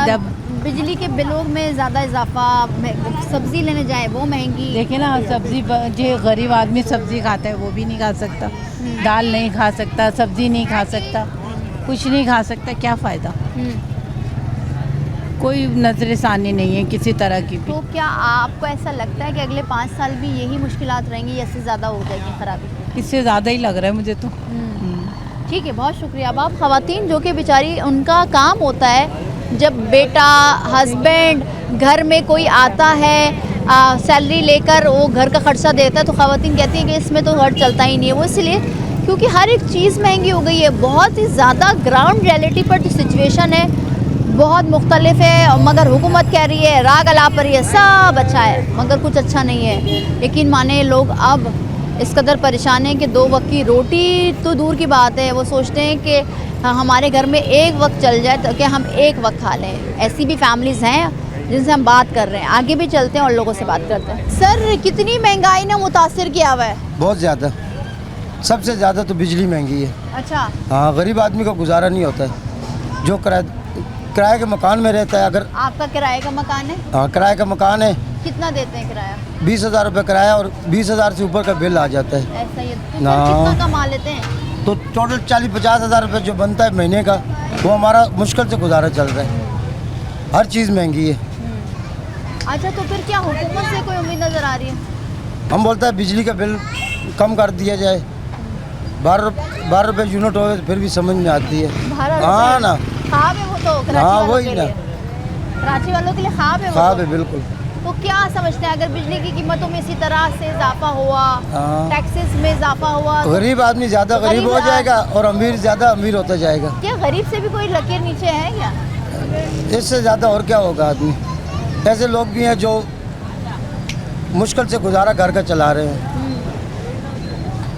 जब बिजली के बिलों में ज़्यादा इजाफा, सब्जी लेने जाए वो महंगी। देखिए ना, सब्जी जो गरीब आदमी सब्जी खाता है वो भी नहीं खा सकता, दाल नहीं खा सकता, सब्जी नहीं खा सकता, कुछ नहीं खा सकता, क्या फ़ायदा। कोई नजरसानी नहीं है किसी तरह की भी। तो क्या आपको ऐसा लगता है कि अगले 5 साल भी यही मुश्किलात रहेंगी या इससे ज़्यादा हो जाएगी खराबी? इससे ज़्यादा ही लग रहा है मुझे तो। ठीक है, बहुत शुक्रिया। अब आप ख़वातीन जो कि बेचारी उनका काम होता है, जब बेटा हस्बैंड घर में कोई आता है सैलरी लेकर वो घर का खर्चा देता है, तो ख़वातीन कहती हैं कि इसमें तो घर चलता ही नहीं है। वो इसलिए क्योंकि हर एक चीज़ महंगी हो गई है, बहुत ही ज़्यादा। ग्राउंड रियलिटी पर जो सिचुएशन है बहुत मुख्तलिफ है, मगर हुकूमत कह रही है, राग अला पर ये सब अच्छा है, मगर कुछ अच्छा नहीं है। यकीन माने लोग अब इस कदर परेशान हैं कि 2 वक्त की रोटी तो दूर की बात है, वो सोचते हैं कि हमारे घर में एक वक्त चल जाए तो क्या हम एक वक्त खा लें। ऐसी भी फैमिलीज़ हैं जिनसे हम बात कर रहे हैं। आगे भी चलते हैं और लोगों से बात करते हैं। सर, कितनी महंगाई ने मुतासिर किया हुआ है? बहुत ज़्यादा, सबसे ज़्यादा तो बिजली महंगी है। अच्छा, हाँ, गरीब आदमी का गुजारा नहीं होता है। जो किराए के मकान में रहता है, अगर आपका किराए का मकान है? हाँ, किराए का मकान है। कितना देते हैं किराया? 20,000 रुपये किराया और 20,000 से ऊपर का बिल आ जाता है। ऐसा ही है। तो ना। फिर कितना कमा लेते हैं? तो टोटल 40-50 हज़ार रुपये जो बनता है महीने का, वो हमारा मुश्किल से गुजारा चल रहा है। हर चीज़ महंगी है। अच्छा, तो फिर क्या हुकूमत से कोई उम्मीद नज़र आ रही है? हम बोलते हैं बिजली का बिल कम कर दिया जाए, 12 रुपये यूनिट हो तो फिर भी समझ में आती है। 12 हाँ ना, ख्वाब है वो तो कराची हाँ वालों वही के ना, लिए। कराची वालों के लिए ख्वाब है वो ख्वाब तो। है बिल्कुल। तो क्या समझते हैं, अगर बिजली की कीमतों में इसी तरह से इजाफा हुआ, हाँ। टैक्सेस में इजाफा हुआ, तो गरीब आदमी ज़्यादा तो गरीब हो गरीब जाएगा और अमीर ज़्यादा अमीर होता जाएगा। क्या गरीब से भी कोई लकीर नीचे है क्या? इससे ज़्यादा और क्या होगा आदमी। ऐसे लोग भी हैं जो मुश्किल से गुजारा घर का चला रहे हैं।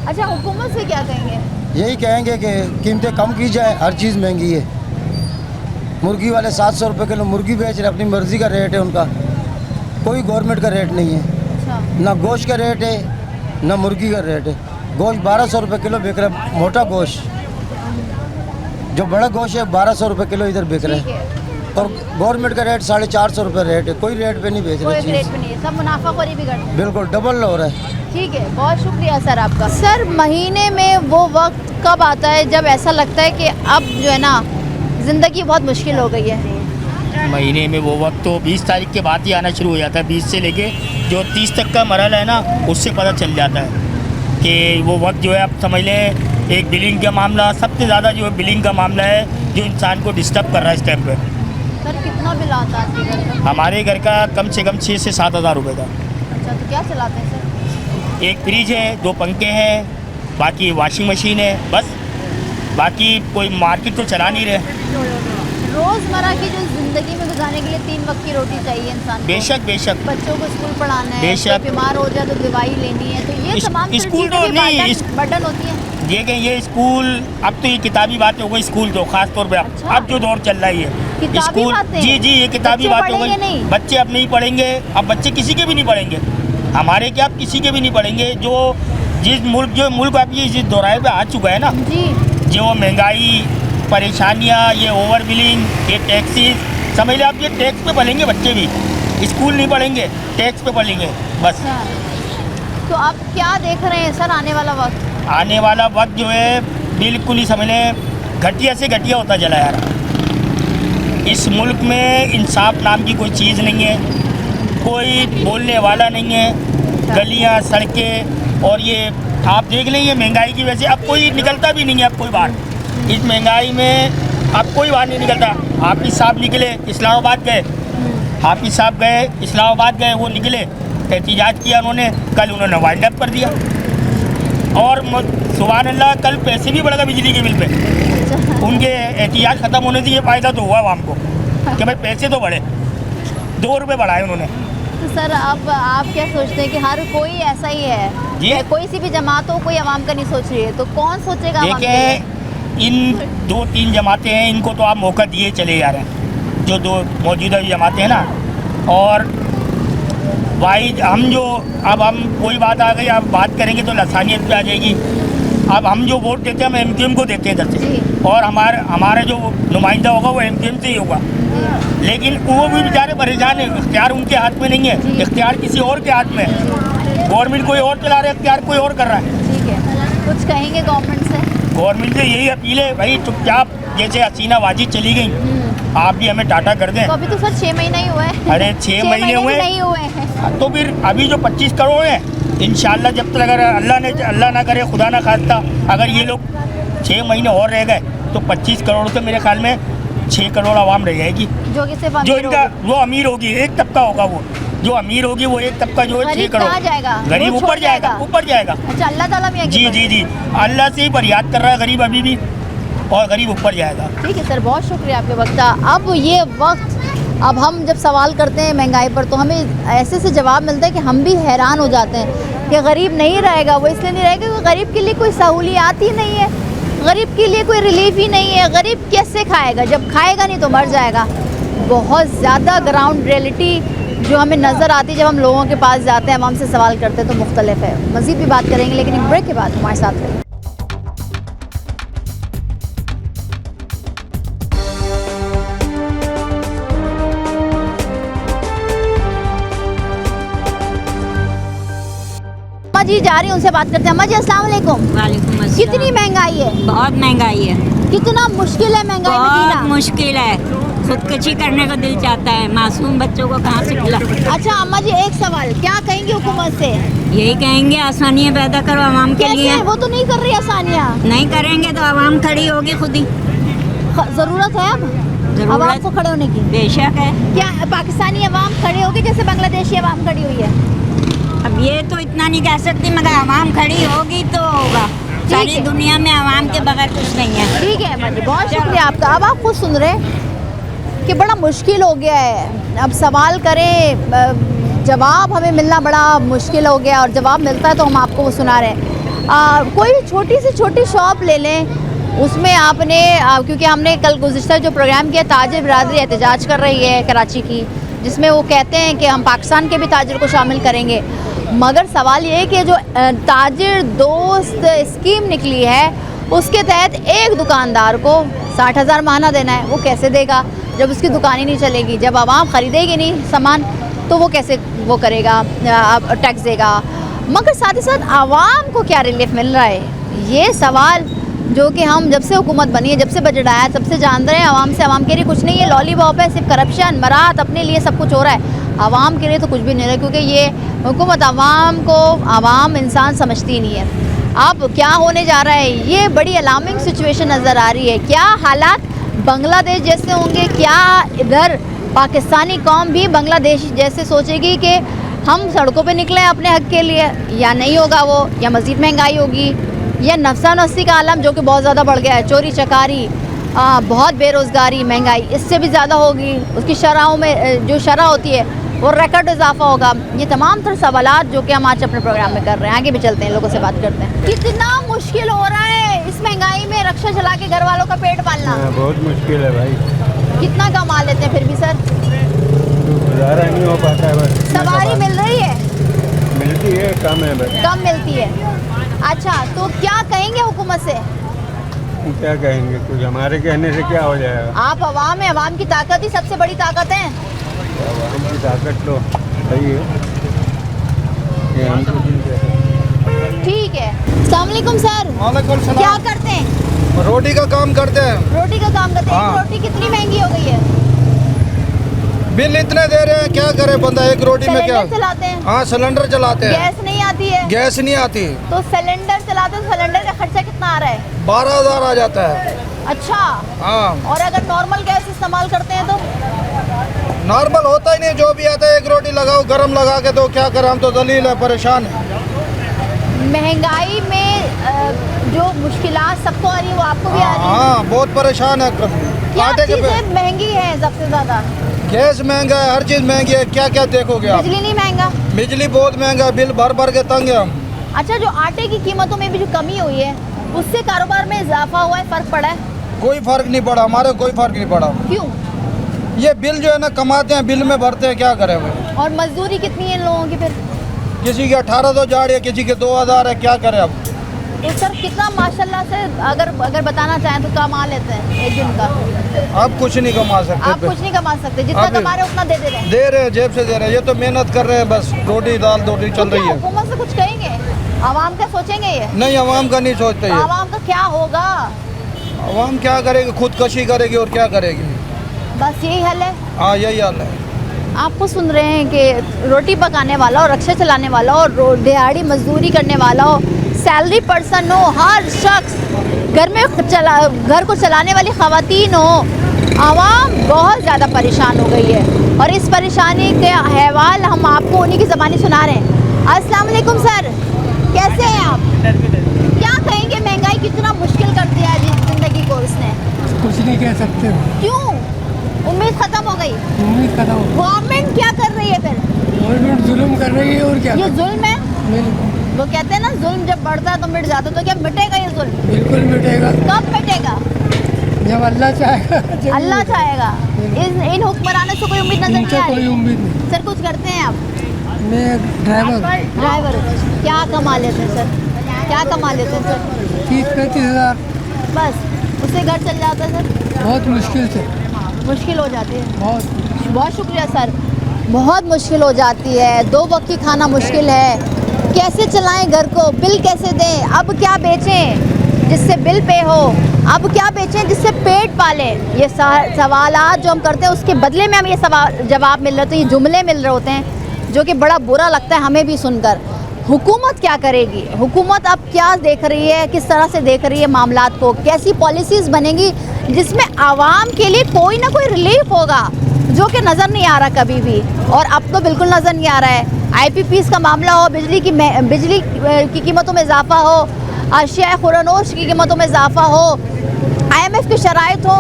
अच्छा, हुकूमत से क्या कहेंगे? यही कहेंगे कि कीमतें कम की जाए, हर चीज़ महंगी है। मुर्गी वाले 700 रुपये किलो मुर्गी बेच रहे, अपनी मर्ज़ी का रेट है उनका। कोई गवर्नमेंट का रेट नहीं है। अच्छा। ना गोश्त का रेट है ना मुर्गी का रेट है। गोश्त 1200 रुपये किलो बिक रहा है, मोटा गोश्त। जो बड़ा गोश्त है 1200 रुपये किलो इधर बिक रहा ठीक है। है, और गवर्नमेंट का रेट 450 रुपये रेट है। कोई रेट पे नहीं बेच कोई रहे रेट चीज़। पे नहीं है, सब मुनाफाखोरी भी करते हैं। बिल्कुल डबल हो रहा है। ठीक है, बहुत शुक्रिया सर आपका। सर, महीने में वो वक्त कब आता है जब ऐसा लगता है कि अब जो है ना ज़िंदगी बहुत मुश्किल हो गई है? महीने में वो वक्त तो 20 तारीख के बाद ही आना शुरू हो जाता है। 20 से लेके जो 30 तक का मरहला है ना, उससे पता चल जाता है कि वो वक्त जो है, आप समझ लें एक बिलिंग का मामला, सबसे ज़्यादा जो है बिलिंग का मामला है जो इंसान को डिस्टर्ब कर रहा है इस टाइम पे। सर, कितना बिल आता है आपके घर का? हमारे घर का कम से कम 6 से 7 हज़ार रुपये का। अच्छा, तो क्या चलाते हैं सर? एक फ्रिज है, 2 पंखे हैं, बाकी वॉशिंग मशीन है, बस। बाकी कोई मार्केट तो चला नहीं रहे। रोज़मर्रा की जो ज़िंदगी में गुजारने के लिए 3 वक्त की रोटी चाहिए इंसान को। बेशक बेशक। बच्चों को स्कूल पढ़ाना है, बेशक। कोई बीमार हो जाए तो दवाई लेनी है, तो ये तमाम स्कूल तो नहीं, बर्डन होती है। ये कि ये स्कूल, अब तो ये किताबी बातें हो गई स्कूल तो खास तौर पे। अच्छा। अब जो दौर चल रहा है ये किताबी स्कूल, बातें? जी जी, ये किताबी बच्चे बात हो पढ़ेंगे गई। नहीं? बच्चे अब नहीं पढ़ेंगे, अब बच्चे किसी के भी नहीं पढ़ेंगे। हमारे क्या, अब किसी के भी नहीं पढ़ेंगे। जो मुल्क अब ये जिस दौराहे पे आ चुका है ना जी, जो महंगाई, परेशानियाँ, ये ओवर बिलिंग, ये टैक्सीज, समझ लें आप, ये टैक्स पे पढ़ेंगे बच्चे भी। स्कूल नहीं पढ़ेंगे, टैक्स पे पढ़ेंगे बस। अच्छा। तो आप क्या देख रहे हैं सर आने वाला वक्त? आने वाला वक्त जो है बिल्कुल ही समझ लें घटिया से घटिया होता चला जा रहा है। इस मुल्क में इंसाफ नाम की कोई चीज़ नहीं है, कोई बोलने वाला नहीं है। गलियां, सड़कें, और ये आप देख लें, ये महंगाई की वजह से अब कोई निकलता भी नहीं है। अब कोई बाहर इस महंगाई में अब कोई बाहर नहीं निकलता। हाफिज़ साहब निकले, इस्लामाबाद गए। हाफिज़ साहब गए, इस्लामाबाद गए, वो निकले, एहतिजाज किया उन्होंने। कल उन्होंने वाइंड अप कर दिया। और सुभान अल्लाह, कल पैसे भी बढ़ गए बिजली के बिल पे। उनके एहतिजाज ख़त्म होने से ये फ़ायदा तो हुआ आवाम को कि भाई पैसे तो बढ़े, 2 रुपये बढ़ाए उन्होंने। तो सर, अब आप क्या सोचते हैं कि हर कोई ऐसा ही है? जी? कोई सी भी जमात हो, कोई आवाम का नहीं सोच रही है, तो कौन सोचेगा आवाम के लिए? देखिए, इन 2-3 जमातें हैं, इनको तो आप मौका दिए चले जा रहे हैं, जो 2 मौजूदा जमातें हैं ना। और भाई अब हम कोई बात आ गई, आप बात करेंगे तो लसानियत पे आ जाएगी। अब हम जो वोट देते हैं, हम एमक्यूएम को देते हैं इधर से, और हमारा जो नुमाइंदा होगा वो एमक्यूएम से ही होगा। लेकिन वो भी बेचारे परेशान है, इख्तियार उनके हाथ में नहीं है, इख्तियार किसी और के हाथ में है। गवर्नमेंट कोई और चला रहा है, इख्तियार कोई और कर रहा है। ठीक है, कुछ कहेंगे गवर्नमेंट से? गवर्नमेंट से यही अपील है भाई, चुपचाप, जैसे हसीना वाजिद चली गई, आप भी हमें टाटा कर दें। तो अभी तो सर 6 महीने ही हुए हैं। अरे 6 महीने हुए नहीं हुए हैं। तो फिर अभी जो 25 करोड़ हैं, इंशाल्लाह जब तक अगर अल्लाह ना करे, खुदा ना खास्ता, अगर ये लोग 6 महीने और रह गए तो 25 करोड़ से मेरे ख्याल में 6 करोड़ आवाम रह जाएगी। जो इनका वो अमीर होगी, एक तबका होगा, वो जो अमीर होगी वो एक तबका जो है 6 करोड़, गरीब ऊपर जाएगा, ऊपर जाएगा। अच्छा, अल्लाह ताला भी जी जी जी, अल्लाह से ही फरियाद कर रहा है गरीब अभी भी, और गरीब ऊपर जाएगा। ठीक है सर, बहुत शुक्रिया आपके वक्त का। अब ये वक्त, अब हम जब सवाल करते हैं महंगाई पर तो हमें ऐसे से जवाब मिलता है कि हम भी हैरान हो जाते हैं कि गरीब नहीं रहेगा। वो इसलिए नहीं रहेगा क्योंकि गरीब के लिए कोई सहूलियात ही नहीं है, गरीब के लिए कोई रिलीफ ही नहीं है। गरीब कैसे खाएगा? जब खाएगा नहीं तो मर जाएगा। बहुत ज़्यादा ग्राउंड रियलिटी जो हमें नज़र आती है जब हम लोगों के पास जाते हैं, आवाम से सवाल करते हैं, तो मुख्तलिफ है। मज़ीद भी बात करेंगे, लेकिन एक ब्रेक के बाद हमारे साथ रहिए। अम्मा जी जा रही हूँ, उनसे बात करते हैं। अम्मा जी अस्सलाम वालेकुम। वालेकुम अस्सलाम। कितनी महंगाई है? बहुत महंगाई है। कितना मुश्किल है महंगाई में जीना? बहुत मुश्किल है, खुदकुशी करने को दिल चाहता है। मासूम बच्चों को कहाँ से खिला। अच्छा अम्मा जी, एक सवाल, क्या कहेंगे हुकूमत से? यही कहेंगे आसानियाँ पैदा करो आवाम के लिए। वो तो नहीं कर रही आसानियाँ। नहीं करेंगे तो आवाम खड़ी होगी खुद ही। जरूरत है अब आवाम को खड़े होने की? बेशक है। क्या पाकिस्तानी आवाम खड़े होगी जैसे बांग्लादेशी आवाम खड़ी हुई है? अब ये तो इतना नहीं कह सकती, मगर आवाम खड़ी होगी तो होगा। सारी दुनिया में आवाम के बगैर कुछ नहीं है। ठीक है अम्मा जी, बहुत शुक्रिया आपका। अब आप खुद सुन रहे हैं कि बड़ा मुश्किल हो गया है। अब सवाल करें, जवाब हमें मिलना बड़ा मुश्किल हो गया, और जवाब मिलता है तो हम आपको वो सुना रहे हैं। कोई छोटी से छोटी शॉप ले लें, उसमें आपने क्योंकि हमने कल गुज़िश्ता जो प्रोग्राम किया, ताजिर बिरादरी एहतजाज कर रही है कराची की, जिसमें वो कहते हैं कि हम पाकिस्तान के भी ताजिर को शामिल करेंगे, मगर सवाल ये है कि जो ताजिर दोस्त स्कीम निकली है उसके तहत एक दुकानदार को 60,000 माहाना देना है, वो कैसे देगा जब उसकी दुकान ही नहीं चलेगी, जब आवाम ख़रीदेगी नहीं सामान तो वो कैसे वो करेगा, टैक्स देगा। मगर साथ ही साथ आवाम को क्या रिलीफ मिल रहा है, ये सवाल जो कि हम जब से हुकूमत बनी है, जब से बजट आया, तब से जान रहे हैं आवाम से। आवाम के लिए कुछ नहीं है, लॉलीपॉप है, सिर्फ करप्शन मरात अपने लिए सब कुछ हो रहा है, आवाम के लिए तो कुछ भी नहीं रहा, क्योंकि ये हुकूमत आवाम को आवाम इंसान समझती नहीं है। अब क्या होने जा रहा है, ये बड़ी अलार्मिंग सिचुएशन नज़र आ रही है। क्या हालात बांग्लादेश जैसे होंगे, क्या इधर पाकिस्तानी कौम भी बांग्लादेश जैसे सोचेगी कि हम सड़कों पे निकले अपने हक़ के लिए, या नहीं होगा वो, या मज़ीद महंगाई होगी, या नफसा नफसी का आलम जो कि बहुत ज़्यादा बढ़ गया है, चोरी चकारी, बहुत बेरोज़गारी, महंगाई इससे भी ज़्यादा होगी, उसकी शरहों में जो शरह होती है वो रिकॉर्ड इजाफा होगा। ये तमाम तर सवालात जो कि हम आज अपने प्रोग्राम में कर रहे हैं, आगे भी चलते हैं, लोगों से बात करते हैं। कितना मुश्किल हो रहा है इस महंगाई में रक्षा चला के घर वालों का पेट पालना? बहुत मुश्किल है भाई। कितना कमा लेते हैं फिर भी सर? गुजारा नहीं हो पाता है बस। सवारी मिल रही है? मिलती है, कम है बस। कम मिलती है। अच्छा, तो क्या कहेंगे हुकूमत से? क्या कहेंगे, कुछ हमारे कहने से क्या हो जाएगा। आप अवाम है, अवाम की ताकत ही सबसे बड़ी ताकत है। अवाम की ताकत तो सही है, ये हम तो ठीक है। अस्सलाम वालेकुम सर। वालेकुम सलाम। क्या करते हैं? रोटी का काम करते हैं। रोटी का काम करते हैं। हाँ। रोटी कितनी महंगी हो गई है? बिल इतने दे रहे हैं, क्या करे बंदा, एक रोटी में क्या चलाते हैं? हाँ, सिलेंडर चलाते हैं। गैस नहीं आती है? गैस नहीं आती तो सिलेंडर चलाते हैं, सिलेंडर का खर्चा कितना आ रहा है? 12,000 आ जाता है। अच्छा। हाँ। और अगर नॉर्मल गैस इस्तेमाल करते हैं तो? नॉर्मल होता ही नहीं, जो भी आता है एक रोटी लगाओ, गरम लगा के दो, क्या करें, हम तो दलील है, परेशान है। महंगाई में जो मुश्किलात सबको आ रही है वो आपको भी आ रही है? हाँ, बहुत परेशान है। क्या चीज़ें महंगी है सबसे ज़्यादा? गैस महंगा है, हर चीज़ महंगी है, क्या क्या देखोगे आप। बिजली नहीं महंगा? बिजली बहुत महंगा, बिल भर भर के तंग है हम। अच्छा, जो आटे की कीमतों में भी जो कमी हुई है उससे कारोबार में इजाफा हुआ है, फ़र्क पड़ा है? कोई फर्क नहीं पड़ा, हमारे कोई फर्क नहीं पड़ा। क्यों? ये बिल जो है ना कमाते हैं, बिल में भरते हैं, क्या करें वो। और मजदूरी कितनी है इन लोगों की फिर? किसी के 1800 जा रही है, किसी के 2000 है, क्या करें अब। तो सर कितना माशाल्लाह से अगर बताना चाहें तो कमा लेते हैं एक दिन का? आप कुछ नहीं कमा सकते। आप कुछ नहीं कमा सकते, जितना कमा रहे उतना दे रहे हैं। दे रहे हैं, जेब से दे रहे हैं, ये तो मेहनत कर रहे हैं, बस रोटी दाल रोटी चल रही है। हुकूमत से कुछ कहेंगे? आवाम का सोचेंगे ये? नहीं, आवाम का नहीं सोचते ये। आवाम का क्या होगा? आवाम क्या करेगी, खुदकशी करेगी और क्या करेगी, बस यही हल है। हाँ, यही हाल है। आपको सुन रहे हैं कि रोटी पकाने वाला और रक्षा चलाने वाला और दिहाड़ी मजदूरी करने वाला हो, सैलरी पर्सन हो, हर शख्स घर को चलाने वाली ख़वातीन हो, आवाम बहुत ज़्यादा परेशान हो गई है। और इस परेशानी के अहवाल हम आपको उन्हीं की ज़बानी सुना रहे हैं। अस्सलाम वालेकुम सर, कैसे हैं आप? क्या कहेंगे, महंगाई कितना मुश्किल कर दिया है ज़िंदगी को इसने? कुछ नहीं कह सकते। क्यों? उम्मीद ख़त्म हो गई? उम्मीद खत्म हो। गवर्नमेंट क्या कर रही है फिर? गवर्नमेंट जुल्म कर रही है और क्या। ये जुल्म है? वो कहते हैं ना जुल्म जब बढ़ता है तो मिट जाता है, तो क्या मिटेगा ये जुल्म? बिल्कुल मिटेगा। कब मिटेगा? जब अल्लाह चाहेगा। अल्लाह चाहेगा। इन हुक्मरानों से कोई उम्मीद नजर नहीं आ रही? कोई उम्मीद नहीं। सर कुछ करते हैं आप? मैं ड्राइवर। क्या कमा लेते हैं सर? क्या कमा लेते हैं सर? 30-35 हज़ार बस, उससे घर चल जाता है सर? बहुत मुश्किल से। मुश्किल हो जाती है? बहुत शुक्रिया सर। बहुत मुश्किल हो जाती है, 2 वक्त की खाना मुश्किल है, कैसे चलाएं घर को, बिल कैसे दें, अब क्या बेचें जिससे बिल पे हो, अब क्या बेचें जिससे पेट पाले। ये सवालात जो हम करते हैं उसके बदले में हमें ये जवाब मिल रहे होते हैं, ये जुमले मिल रहे होते हैं, जो कि बड़ा बुरा लगता है हमें भी सुनकर। हुकूमत क्या करेगी? हुकूमत अब क्या देख रही है, किस तरह से देख रही है मामलात को, कैसी पॉलिसीज़ बनेगी जिसमें आवाम के लिए कोई ना कोई रिलीफ होगा, जो कि नज़र नहीं आ रहा कभी भी। और अब तो बिल्कुल नज़र नहीं आ रहा है। IPPs का मामला हो, बिजली की कीमतों में इजाफा हो, अशिया खुरानोश की कीमतों में इजाफा हो, IMF की शराइत हो,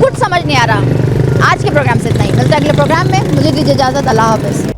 कुछ समझ नहीं आ रहा। आज के प्रोग्राम से इतना ही, मिलते हैं अगले प्रोग्राम में। मुझे दीजिए इजाज़त, अल्लाह हाफ़िज़।